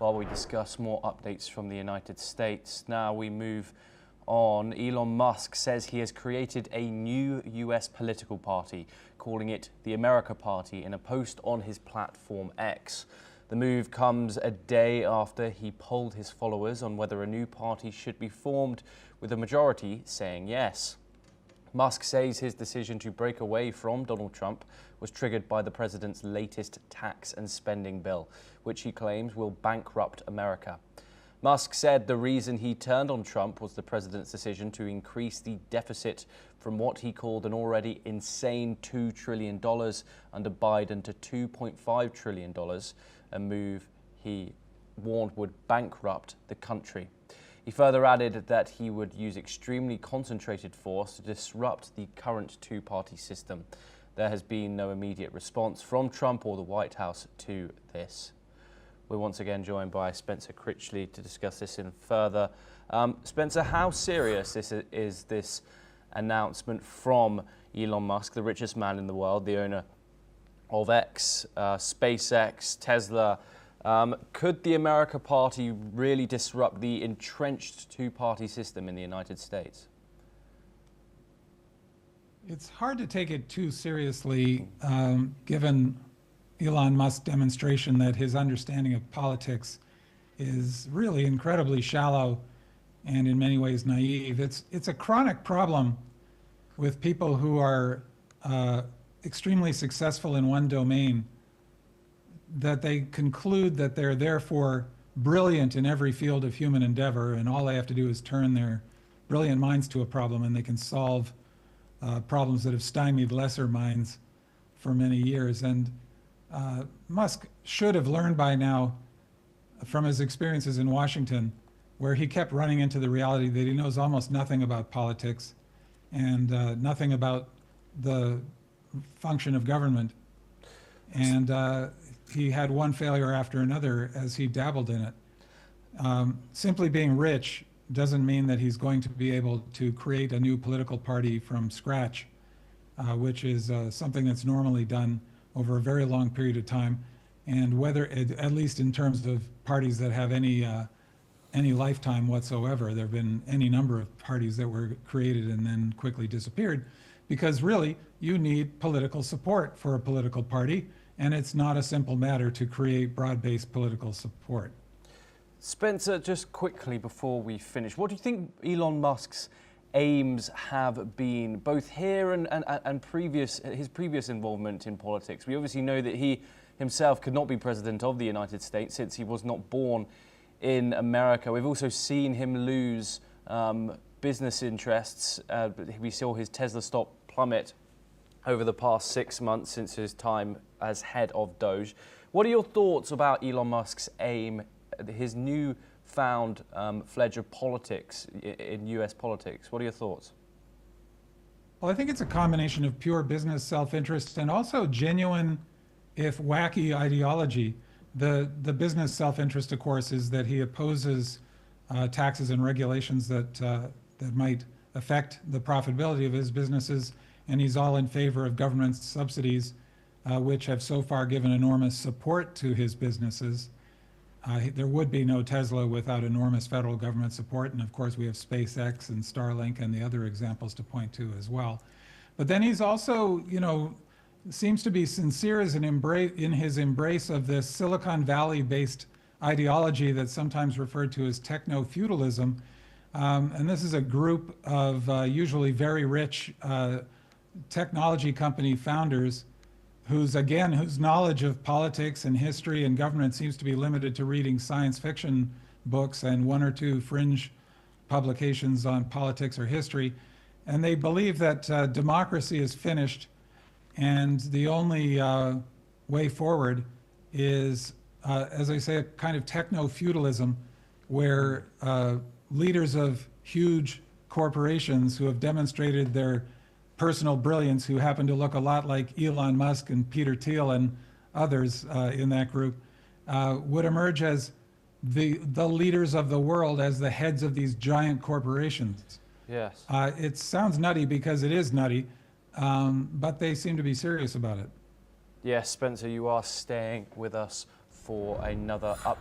while we discuss more updates from the United States. Now we move on. Elon Musk says he has created a new US political party, calling it the America Party, in a post on his platform X. The move comes a day after he polled his followers on whether a new party should be formed, with a majority saying yes. Musk says his decision to break away from Donald Trump was triggered by the president's latest tax and spending bill, which he claims will bankrupt America. Musk said the reason he turned on Trump was the president's decision to increase the deficit from what he called an already insane $2 trillion under Biden to $2.5 trillion, a move he warned would bankrupt the country. He further added that he would use extremely concentrated force to disrupt the current two-party system. There has been no immediate response from Trump or the White House to this. We're once again joined by Spencer Critchley to discuss this in further. Spencer, how serious is this announcement from Elon Musk, the richest man in the world, the owner of X, SpaceX, Tesla? Could the America Party really disrupt the entrenched two-party system in the United States? It's hard to take it too seriously, given Elon Musk's demonstration that his understanding of politics is really incredibly shallow and in many ways naive. It's a chronic problem with people who are extremely successful in one domain, that they conclude that they're therefore brilliant in every field of human endeavor, and all they have to do is turn their brilliant minds to a problem and they can solve problems that have stymied lesser minds for many years. And Musk should have learned by now from his experiences in Washington, where he kept running into the reality that he knows almost nothing about politics and nothing about the function of government. And he had one failure after another as he dabbled in it. Simply being rich doesn't mean that he's going to be able to create a new political party from scratch, which is something that's normally done over a very long period of time, and whether, at least in terms of parties that have any lifetime whatsoever. There have been any number of parties that were created and then quickly disappeared, because really you need political support for a political party, and it's not a simple matter to create broad-based political support. Spencer, just quickly before we finish, what do you think Elon Musk's aims have been, both here and his previous involvement in politics? We obviously know that he himself could not be president of the United States since he was not born in America. We've also seen him lose business interests. We saw his Tesla stock plummet over the past 6 months since his time as head of Doge. What are your thoughts about Elon Musk's aim, his newfound fledge of politics in US politics? What are your thoughts? Well, I think it's a combination of pure business self-interest and also genuine, if wacky, ideology. The business self-interest, of course, is that he opposes taxes and regulations that might affect the profitability of his businesses, and he's all in favor of government subsidies, which have so far given enormous support to his businesses. There would be no Tesla without enormous federal government support, and of course we have SpaceX and Starlink and the other examples to point to as well. But then he's also, seems to be sincere in his embrace of this Silicon Valley-based ideology that's sometimes referred to as techno-feudalism. And this is a group of usually very rich technology company founders whose knowledge of politics and history and government seems to be limited to reading science fiction books and one or two fringe publications on politics or history. And they believe that democracy is finished, and the only way forward is, as I say, a kind of techno-feudalism where leaders of huge corporations who have demonstrated their personal brilliance, who happen to look a lot like Elon Musk and Peter Thiel and others in that group, would emerge as the leaders of the world, as the heads of these giant corporations. Yes. It sounds nutty because it is nutty, but they seem to be serious about it. Yes, Spencer, you are staying with us for another update.